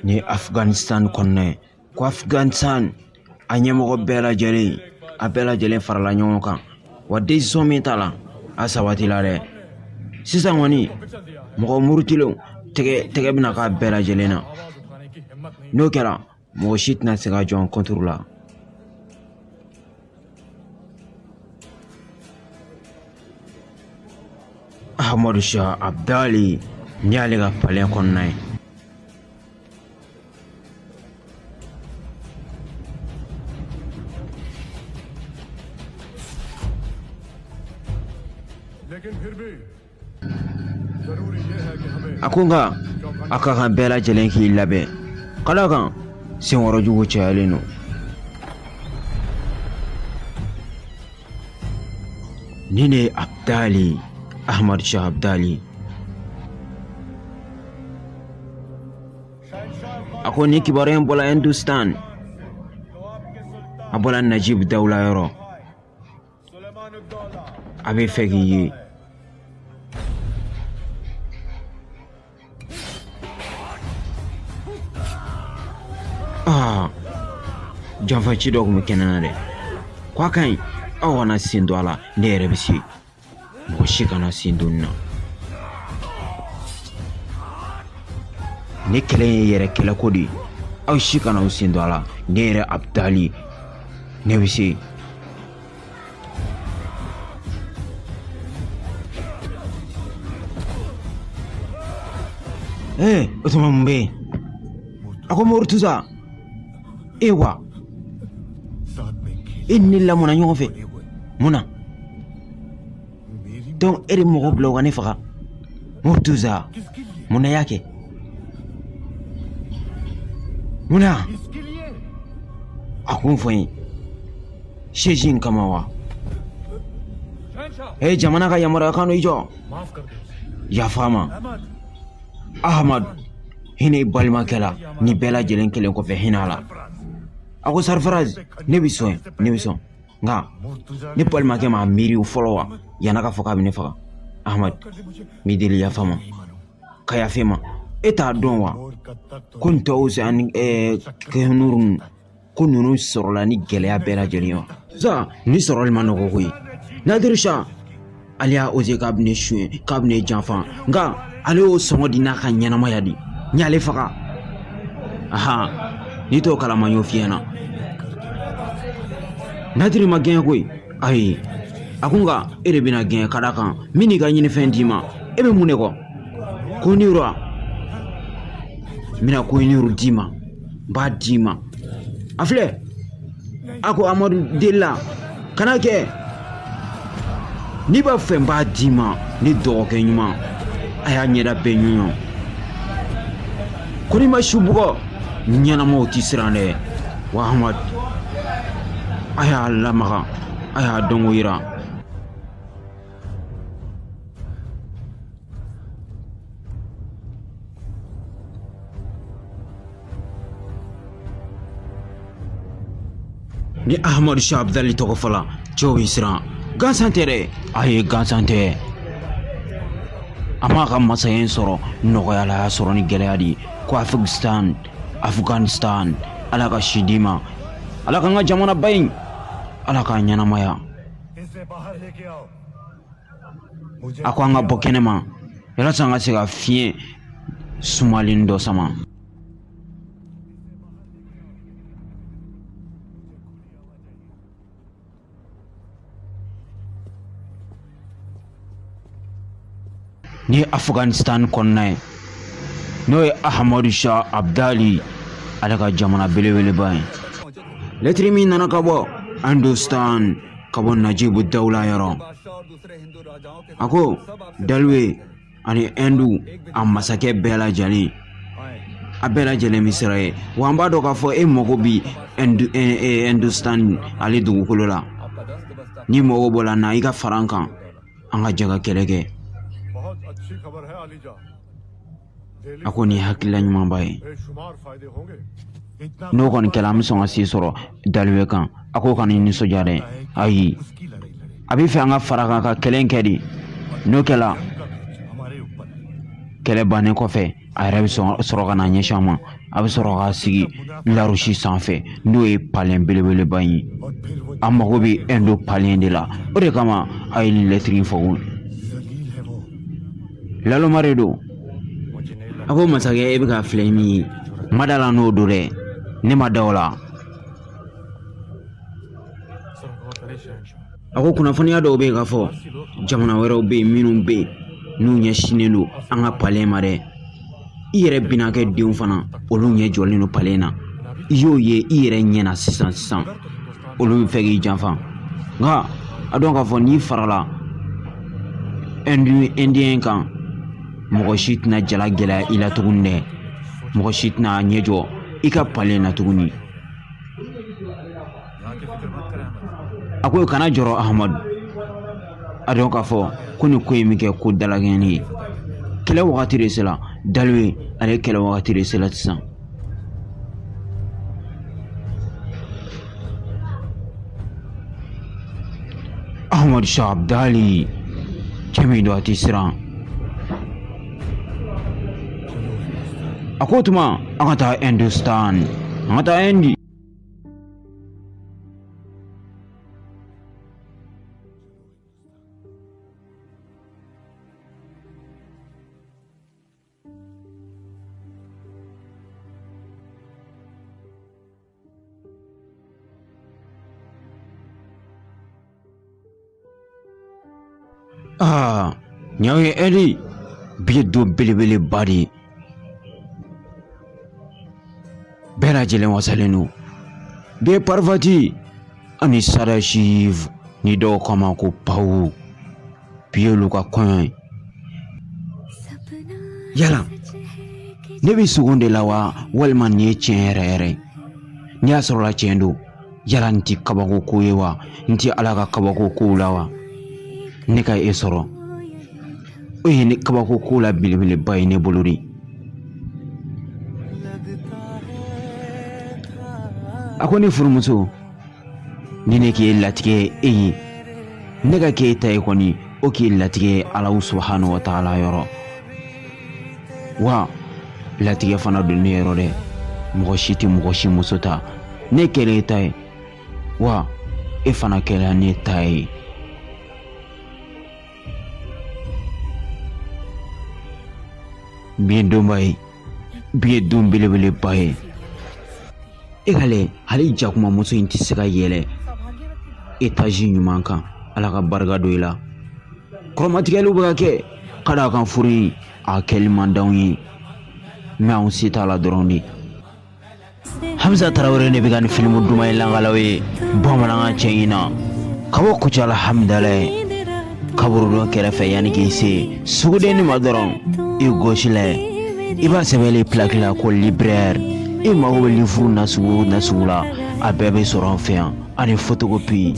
ni Afghanistan kɔnɔ ko Afghanistan a ɲɛmɔgɔ bɛɛ lajɛlen a bɛɛ lajɛlen farala ɲɔgɔn kan wa décision min ta la a sabatila dɛ sisan kɔni mɔgɔ murutilenw tɛgɛ bɛna k'a bɛɛ lajɛlen na n'o kɛra mɔgɔ si tɛna se ka jɔ contre la. Ahmadu Shah Abdali ni ale ka palais kɔnɔna ye. A ko nka a ka kan bɛɛ lajɛlen k'i labɛn ka d'a kan senkɔrɔ jugu cayalen don. Ni ne Abdali Ahmad Shah Abdali. A ko ni kibaruya in bɔla Hindustan a bɔla Najib Dawla yɔrɔ a bɛ fɛ k'i ye. Janfaci dɔ tun bɛ kɛnɛ na dɛ ko a ka ɲi aw kana sen don a la ne yɛrɛ bɛ se mɔgɔ si kana sen don nin na. Ne kɛlɛ ye yɛrɛ kɛlɛko de ye aw si kana aw sen don a la ne yɛrɛ Abdali ne bɛ se. O tuma mun bɛ yen a ko Murtuza wa e ni lamɔna ɲɔgɔn fɛ mun na donc e de mɔgɔ bila u ka ne faga Murtuza mun na y'a kɛ mun na a ko n fɔ n ye seji in kama wa jamana ka yamaruya kan i jɔ yafa ma Ahmad hinɛ balimakɛ la ni bɛɛ lajɛlen kelen kɔfɛ hinɛ la. A ko Sarfaraz ne bɛ sɔn nka ne balimakɛ ma miiri fɔlɔ wa yan'a ka fɔ k'a bɛ ne faga. Ahmad n b'i deli yafa ma ka yafa ma e t'a dɔn wa ko n tɔw ani Kehunuru ko ninnu sɔrɔla ni gɛlɛya bɛɛ lajɛlen ye wa. Sa ni sɔrɔli ma nɔgɔ koyi Nadir Shah ale y'a osé k'a bɛ ne suɲɛ k'a bɛ ne janfa nka ale y'o sɔngɔ di n'a ka ɲɛnamaya di n y'ale faga. N'i t'o kalama n y'o f'i ɲɛna. Nadir ma gɛn koyi ayi a ko nka e de bɛna gɛn ka d'a kan min n'i ka ɲinifɛn d'i ma e bɛ mun de kɔ ko ni yɔrɔ n bɛna ko ni yɔrɔ d'i ma n b'a d'i ma a filɛ a ko Amadu delila kana kɛ n'i b'a fɛ n b'a d'i ma ne dɔgɔkɛ ɲuman a y'a ɲɛda bɛɛ ɲɔɲɔ ko n'i ma su bugɔ ɲɛnamaw tɛ siran dɛ wa Ahmad a y'a lamaga a y'a dɔnko yira. Ni Ahmad Shah Abdali tɔgɔ fɔla cɛw bɛ siran gansan tɛ dɛ ayi gansan tɛ a m'a ka masaya in sɔrɔ nɔgɔya la a y'a sɔrɔ ni gɛlɛya de ye ko Afghanistan ala ka si d'i ma ala ka n ka jamana ba in ala k'a ɲɛnamaya a ko an ka bɔ kɛnɛma walasa an ka se ka fiɲɛ sumalen dɔ sama. Ni Afghanistan kɔnɔna ye n'o ye Ahmadu Shah Abdali ale ka jamana belebeleba ye. Lettre min nana ka bɔ Hindustan ka bɔ Najib Dawla yɔrɔ a ko Dalwe ani Hindu a masakɛ bɛɛ lajɛlen a bɛɛ lajɛlen bɛ siran ye wa an b'a dɔn k'a fɔ e mago bi Hindustan ale dugukolo la ni mago b'o la na i ka fara an kan an ka jɛ ka kɛlɛ kɛ. A ko nin hakilila ɲumanba ye n'o kɔni kɛla an bɛ sɔn ka se sɔrɔ Dalwe kan a ko kana nisɔndiya dɛ ayi a bɛ fɛ an ka fara kan ka kɛlɛ in kɛ de n'o kɛla kɛlɛ bannen kɔfɛ a yɛrɛ bɛ sɔrɔ ka na ɲɛsin an ma a bɛ sɔrɔ k'a sigi larusi sanfɛ n'o ye palɛn belebeleba in ye a mago bɛ endo palɛn de la o de kama a ye lɛtiri fɔ laloma de don a ko masakɛ e bɛ ka filɛ min ye ma da la n'o don dɛ ne ma da o la a ko kunnafoniya dɔw bɛ yen k'a fɔ jamana wɛrɛw bɛ yen minnu bɛ yen n'u ɲɛsinnen don an ka palɛn ma dɛ i yɛrɛ binakɛ denw fana olu ɲɛ jɔlen don palɛn na i y'o ye i yɛrɛ ɲɛna sisan olu bɛ fɛ k'i janfa nka a dɔn k'a fɔ n'i farala indien kan mɔgɔ si tɛna jala gɛlɛya i la tuguni dɛ mɔgɔ si tɛna ɲɛ jɔ i ka palɛn na tuguni a ko kana jɔrɔ ahamadu a dɔn k'a fɔ ko nin ko in bɛ kɛ ko dalagɛnni ye kɛlɛ wagati de sera Dalwe ale kɛlɛ wagati de sera sisan Ahmad Shah Abdali cɛ min don a tɛ siran a ko tuma an ka taa Hindustan an ka taa Indi nin y'aw ye Edi bi ye don belebeleba de ye bɛɛ lajɛlen wasalen don bi ye Parvati ani Sadashiv ni dɔw k'a ma ko Pawu bi y'olu ka kɔɲɔ ye yala ne bɛ sogo de la wa walima nin ye tiɲɛ yɛrɛ yɛrɛ n'i y'a sɔrɔla tiɲɛ don yala nin tɛ kabako ko ye wa nin tɛ Ala ka kabako kow la wa ne ka e sɔrɔ o ye ne kabako ko la belebeleba ye ne bolo de a ko ne furumuso ni ne k'e latigɛ e ye ne ka k'e ta ye kɔni o k'e latigɛ Ala subhanahu wa ta'ala yɔrɔ wa latigɛ fana don ne yɔrɔ dɛ mɔgɔ si tɛ mɔgɔ si muso ta ne kɛra e ta ye wa e fana kɛra ne ta ye bi ye donba ye bi ye don belebeleba ye e ka lajɛ hali jakuma muso in tɛ se ka yɛlɛ etazi ɲuman kan Ala ka barika don i la kɔrɔmatigɛliw bɛ ka kɛ ka d'a kan furu in a kɛli man d'anw ye mɛ anw se t'a la dɔrɔn de Hamza Tarawele ne bɛ ka nin filimu duman in langalaw ye bamanankan cɛ in na ka bɔ Kucala Hamdalaye kaburudon kɛrɛfɛ yanni k'i se sugudenni ma dɔrɔn i gosi lajɛ i b'a sɛbɛnlen plaque la ko libraire i mago bɛ livre nasugu la a bɛɛ bɛ sɔrɔ an fɛ yan ani photocopie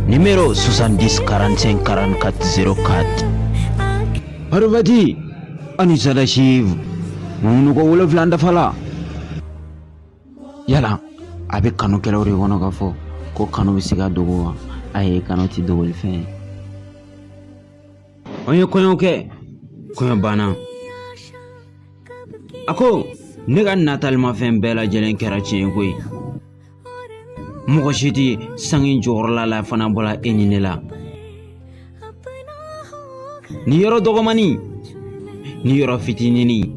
numéro 70 45 44 04 Parvati ani Sadashiv munnu ko 7 dafa la yala a bɛ kanukɛlaw de kɔnɔ k'a fɔ ko kanu bɛ se ka dogo wa ayi kanu tɛ dogoli fɛn ye an ye kɔɲɔ kɛ kɔɲɔ banna a ko ne ka natalimafɛn bɛɛ lajɛlen kɛra tiɲɛ koyi mɔgɔ si tɛ sangi jɔyɔrɔla la fana bɔra e ni ne la nin yɔrɔ dɔgɔmani nin yɔrɔ fitinini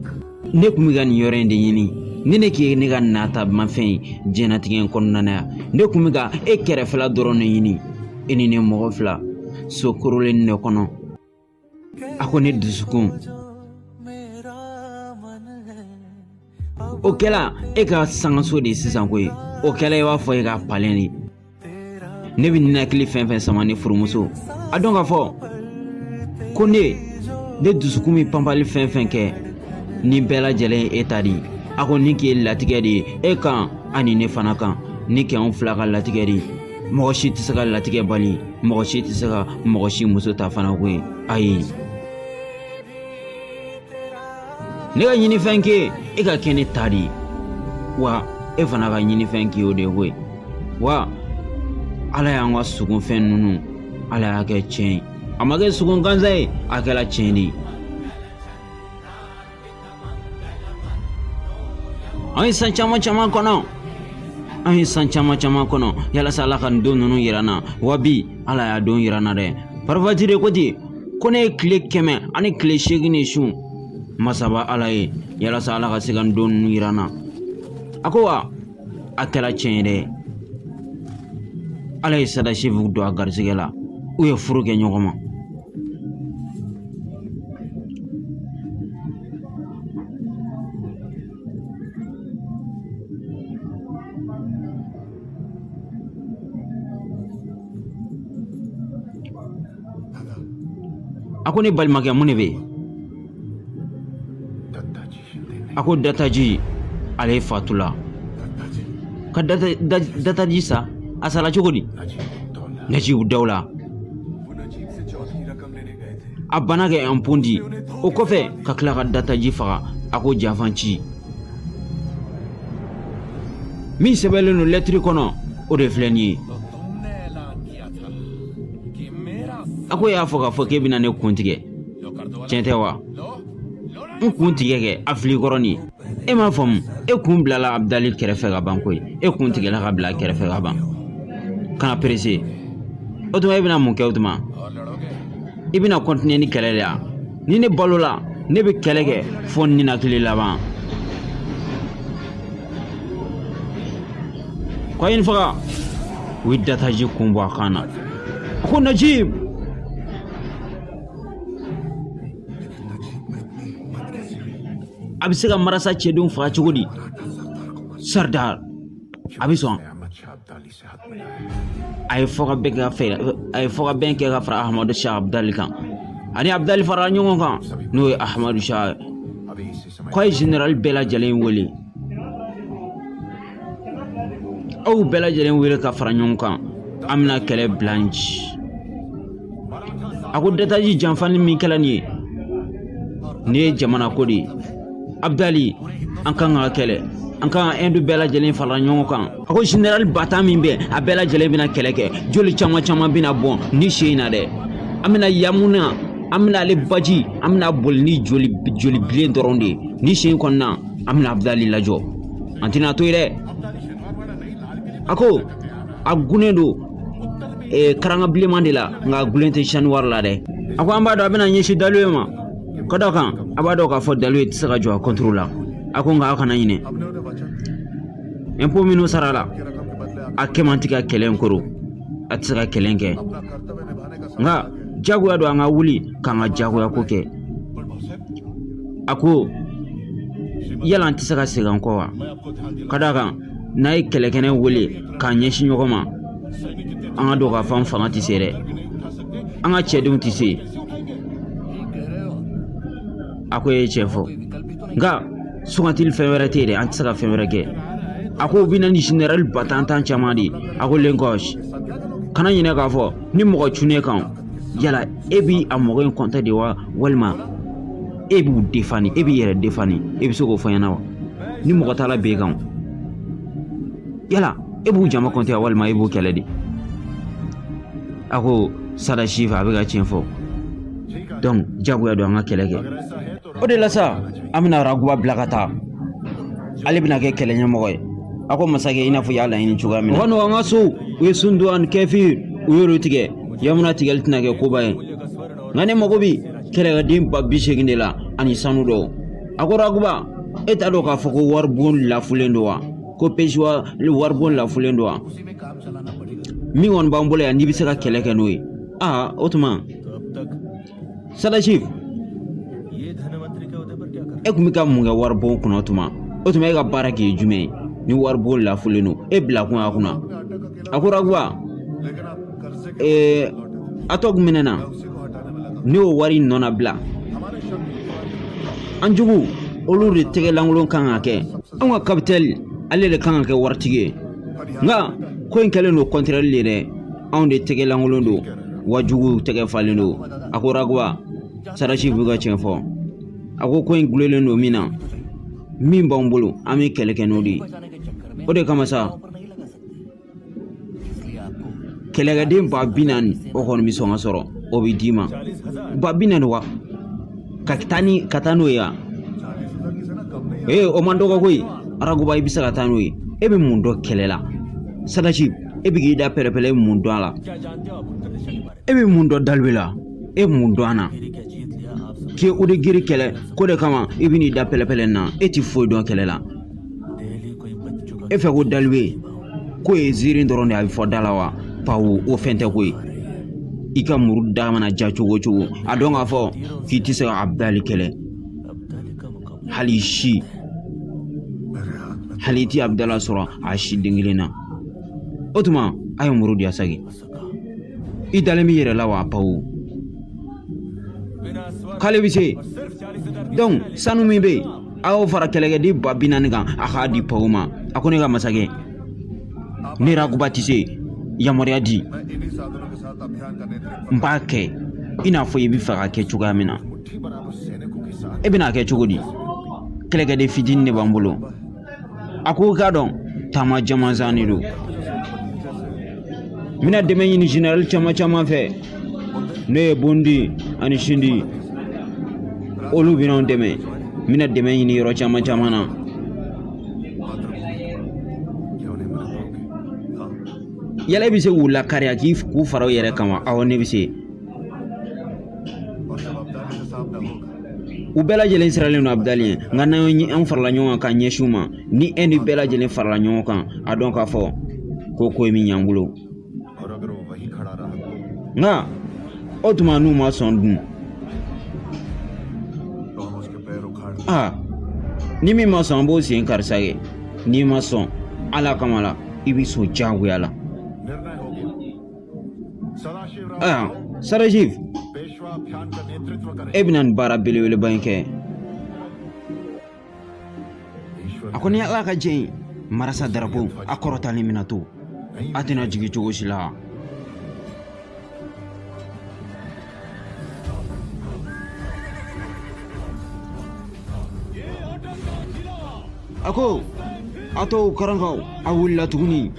ne kun bɛ ka nin yɔrɔ in de ɲini ni ne k'e ne ka natamafɛn ye diɲɛlatigɛ in kɔnɔna na yan ne kun bɛ ka e kɛrɛfɛla dɔrɔn de ɲini e ni ne mɔgɔ fila so korolen de kɔnɔ a ko ne dusukun o kɛla e ka sangaso de sisan koyi o kɛla i b'a fɔ e ka palɛn de ne bɛ ninakili fɛn fɛn sama ne furumuso a dɔn k'a fɔ ko ne dusukun bɛ panpali fɛn fɛn kɛ nin bɛɛ lajɛlen e ta de a ko nin k'e latigɛ de ye e kan ani ne fana kan ni k'anw fila ka latigɛ de mɔgɔ si tɛ se ka latigɛ bali mɔgɔ si tɛ se ka mɔgɔ si muso ta fana koyi ayi ne ka ɲinifɛn kɛ e ka kɛ ne ta de ye wa e fana ka ɲinifɛn kɛ o de ye koyi wa Ala y'an ka sugunfɛn ninnu Ala y'a kɛ tiɲɛ ye a ma kɛ sugun gansan ye a kɛra tiɲɛ de ye An ye san caman caman kɔnɔ. An ye san caman caman kɔnɔ. Yalasa Ala ka nin don ninnu yira n na. Wa bi Ala y'a don yira n na dɛ. Parfatire ko ten ko ne ye tile 100 ani tile 8 de sun. Masaba Ala ye yalasa Ala ka se ka nin don ninnu yira n na. A ko wa a kɛra tiɲɛ ye dɛ. Ala ye Sadasifu don a garisɛgɛ la. U ye furu kɛ ɲɔgɔn ma. A ko ne balimakɛ mun de bɛ yen? A ko Dataji ale fatula. Ka Dataji sa a sala cogo di? Najibu Dawla a bana kɛ impôt di. O kɔfɛ ka tila ka Dataji faga. A ko janfan ci. Min sɛbɛnlen don lettre kɔnɔ o de filɛ nin ye. A ko y'a fɔ k'a fɔ k'e bɛna ne kun tigɛ. Tiɲɛ tɛ wa? N kun tigɛ kɛ a fili kɔrɔ nin. E m'a faamu. E kun bilala Abdali kɛrɛfɛ ka ban koyi. E kun tigɛla ka bila kɛrɛfɛ ka ban. Kana pressé. O tuma e bɛna mun kɛ o tuma? I bɛna continuer ni kɛlɛ de ya? Ni ne balola ne bɛ kɛlɛ kɛ fo ninakili laban. Ko ye n faga. U ye Dataji kun bɔ a kan na. A ko Najib. A bɛ se ka marasa cɛdenw faga cogo di? Sardar a bɛ sɔn. A ye fɔ ka bɛn kɛ ka fara Ahmadu Shah Abdali kan. Ani Abdali farala ɲɔgɔn kan n'o ye Ahmadu Shah ye. K'a ye général bɛɛ lajɛlen wele. Aw bɛɛ lajɛlen wele ka fara ɲɔgɔn kan. An bɛna kɛlɛ bila n ci. A ko Dataji janfani min kɛla nin ye. Nin ye jamana ko de ye. Abdali an kan ka kɛlɛ. An kan ka Hindu bɛɛ lajɛlen fara ɲɔgɔn kan. A ko général batan min bɛ a bɛɛ lajɛlen bɛna kɛlɛ kɛ. Joli caman caman bɛna bɔn ni sen in na dɛ. An bɛna Yamuna, an bɛna ale baji, an bɛna boli ni joli bilen dɔrɔn de ye. Ni sen kɔnɔna an bɛna Abdali lajɔ. An tɛna to ye dɛ. A ko a gunnen don karanga bilenman de la nka a gunnen tɛ Chaniwari la dɛ. A ko an b'a dɔn a bɛna ɲɛsin Daluye ma. Ka d'a kan a b'a dɔn k'a fɔ Daluye tɛ se ka jɔ a contrôle la. A ko nka a kana ɲinɛ. Impôt minnu sara la a kɛ man tɛ ka kɛlɛ in koro. A tɛ se ka kɛlɛ in kɛ. Nka jagoya don an ka wuli k'an ka jagoya ko kɛ. A ko yala an tɛ se ka segin an kɔ wa? Ka d'a kan n'a ye kɛlɛkɛnɛ wele k'an ɲɛsin ɲɔgɔn ma an ka dɔn k'a fɔ an fanga tɛ se dɛ. An ka cɛdenw tɛ se. A ko e ye tiɲɛ fɔ. Nka sugantili fɛn wɛrɛ tɛ yen dɛ, an tɛ se ka fɛn wɛrɛ kɛ. A ko u bɛ na ni général batan caman de. A ko Lenkɔs kana ɲinɛ k'a fɔ ni mɔgɔ cunnen kan yala e bi a mɔgɔ in compter de wa walima e b'u défendre, e b'i yɛrɛ défendre. E bɛ se k'o fɔ n ɲɛna wa? Ni mɔgɔ t'a la b'e kan yala e b'u jama compter walima e b'u kɛlɛ de? A ko Sadasifu a bɛ ka tiɲɛ fɔ. Donc jagoya don an ka kɛlɛ kɛ. O de la sa an bɛna Raguba bila ka taa. Ale bɛna kɛ kɛlɛ ɲɛmɔgɔ ye. A ko masakɛ i n'a fɔ i y'a laɲini cogoya min na. O ka nɔgɔn an ka so. U ye Sundu ani Kɛfir u y'olu tigɛ. Yamuna tigɛli tɛna kɛ koba ye. Nka ne mago bɛ kɛlɛkɛden ba 80 de la ani sanu dɔw. A ko Raguba e t'a dɔn k'a fɔ ko waribon lafulen don wa? Ko Pejuwa waribon lafulen don wa? Min kɔni b'an bolo yan n'i bɛ se ka kɛlɛ kɛ n'o ye. O tuma Sadasifu e kun bɛ ka mun kɛ waribon kunna o tuma? O tuma e ka baara kɛ ye jumɛn ye? Ni waribon lafulen don e bila kun a kunna. A ko Raguba a tɔ kun minɛ na ne y'o wari nɔ na bila. An jugu olu de tɛgɛ lankolon kan ka kɛ. An ka capitaine ale de kan ka kɛ waritigi ye. Nka ko in kɛlen don contraire de dɛ. Anw de tɛgɛ lankolon don wa juguw tɛgɛ falen don. A ko Raguba Sadasifu bɛ ka tiɲɛ fɔ. A ko in gulonlen don min na min b'an bolo an bɛ kɛlɛ kɛ n'o de ye. O de kama sa kɛlɛkɛden ba 40 o kɔni bɛ sɔn ka sɔrɔ o bɛ d'i ma. Ba 40 wa? Ka taa n'o ye wa? O man dɔgɔ koyi. araguba i bɛ se ka taa n'o ye e bɛ mun dɔn kɛlɛ la Sadachib e bɛ k'i da pɛrɛpɛrɛ e bɛ mun dɔn a la e bɛ mun dɔn Dalwe la e mun dɔn a na k'e o de giri kɛlɛ ko de kama i bɛ n'i da pɛrɛpɛrɛ na e ti foyi dɔn kɛlɛ la e fɛ ko Dalwe ko ye ziiri dɔrɔn de a bɛ fɔ da la wa pawu o fɛn tɛ ko ye i ka muru da mana ja cogo cogo a dɔn k'a fɔ k'i tɛ se ka Abdali kɛlɛ hali si hali i ti Abdala sɔrɔ a si den kelen na o tuma a ye muru di Asagi i dalen b'i yɛrɛ la wa pawu k'ale bɛ se donc sanu min bɛ yen a y'o fara kɛlɛkɛden 40,000 kan a k'a di pawu ma a ko ne ka masakɛ ne Raguba tɛ se yamaruya di n b'a kɛ i n'a fɔ i bɛ fɛ ka kɛ cogoya min na e bɛna kɛ cogo di kɛlɛkɛden fitinin de b'an bolo a ko k'a dɔn taama jamanzan de don n bɛna dɛmɛ ɲini général caman fɛ ne ye Bondi ani Shindi olu bɛna n dɛmɛ n bɛna dɛmɛ ɲini yɔrɔ caman na yala e bɛ se k'u lakariya k'u fara u yɛrɛ kama awɔ ne bɛ se u bɛɛ lajɛlen siralen don Abdali ye nka n'an farala ɲɔgɔn kan ka ɲɛsin u ma ni e ni bɛɛ lajɛlen farala ɲɔgɔn kan a dɔn k'a fɔ ko ye min y'an bolo nka o tuma n'u ma sɔn dun ni min ma sɔn an b'o sen karisa ye n'i ma sɔn ala kama la i bɛ so jagoya la Sadachib e bɛna nin baara belebeleba in kɛ a ko ni ala ka jɛ ye marasa darapo a kɔrɔtalen mina to a tɛna jigin cogo si la a ko a to karankaw a wulila tuguni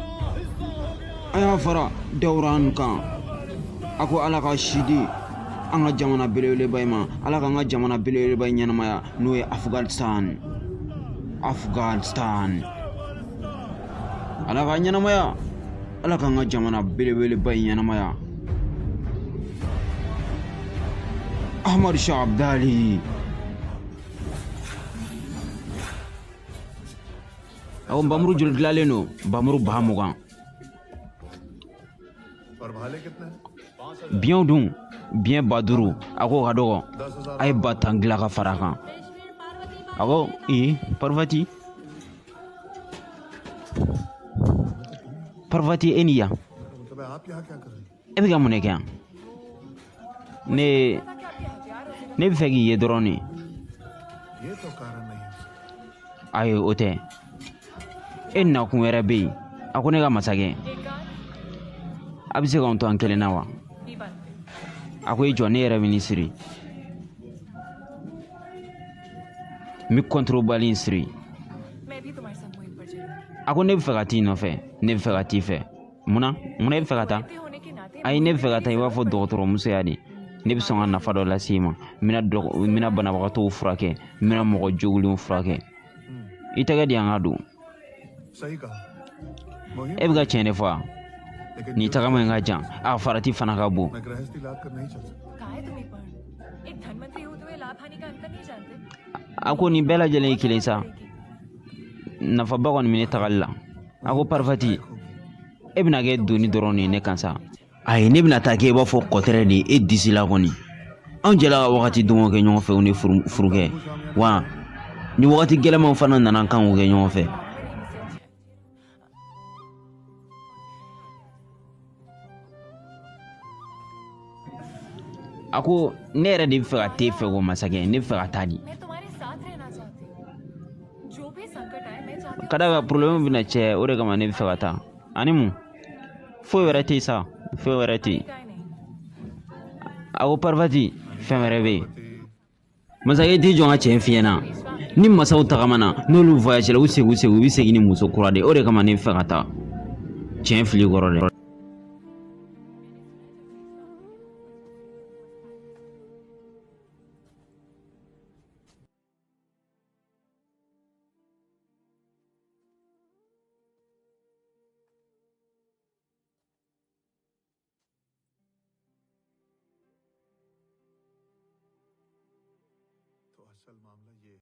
a y'a fara Dawran kan a ko ala ka sidi an ka jamana belebeleba in ma ala k'an ka jamana belebeleba in ɲɛnamaya n'o ye Afghanistan ala ka ɲɛnamaya ala k'an ka jamana belebeleba in ɲɛnamaya Ahmad Shah Abdali awɔ nbamuru joli dilanlen don nbamuru 20,000 biɲɛw dun biɲɛ 5000 a ko ka dɔgɔ a ye 10,000 dilan ka fara kan a ko Parvati e ni yan e bɛ ka mun de kɛ yan ne bɛ fɛ k'i ye dɔrɔn de ayi o tɛ e nakun wɛrɛ bɛ yen a ko ne ka masakɛ a bɛ se k'an to an kelen na wa a ko i jɔ ne yɛrɛ bɛ nin siri n bɛ kɔntorobali in siri a ko ne bɛ fɛ ka t'i nɔfɛ ne bɛ fɛ ka t'i fɛ munna e bɛ fɛ ka taa ayi ne bɛ fɛ ka taa i b'a fɔ dɔgɔtɔrɔmusoya de ne bɛ sɔn ka nafa dɔ lase i ma n bɛna banabagatɔw furakɛ n bɛna mɔgɔ jogilenw furakɛ i tɛgɛ di yan ka don e bɛ ka tiɲɛ de fɔ nin tagama in ka jan a farati fana ka bon a ko nin bɛɛ lajɛlen ye kelen sa nafaba kɔni bɛ ne tagali la a ko Parvati e bɛna kɛ doni dɔrɔn de ne kan sa ayi ne bɛna taa kɛ i b'a fɔ kɔtɛrɛ de e disi la kɔni anw jɛla ka wagati dɔngɔ kɛ ɲɔgɔn fɛ o ni furukɛ wa ni wagati gɛlɛnmanw fana nana kan k'o kɛ ɲɔgɔn fɛ a ko ne yɛrɛ de bɛ fɛ ka t'e fɛ ko masakɛ ne bɛ fɛ ka taa di ka da kan problème bɛna cɛ o de kama ne bɛ fɛ ka taa ani mun foyi wɛrɛ tɛ yen sa foyi wɛrɛ tɛ yen a ko Parvati fɛn wɛrɛ bɛ yen masakɛ t'i jɔ n ka cɛ in f'i ɲɛna ni masaw tagamana n'olu voyagera u bɛ segin ni muso kura de o de kama ne bɛ fɛ ka taa tiɲɛ fili kɔrɔ dɛ असल मामला ये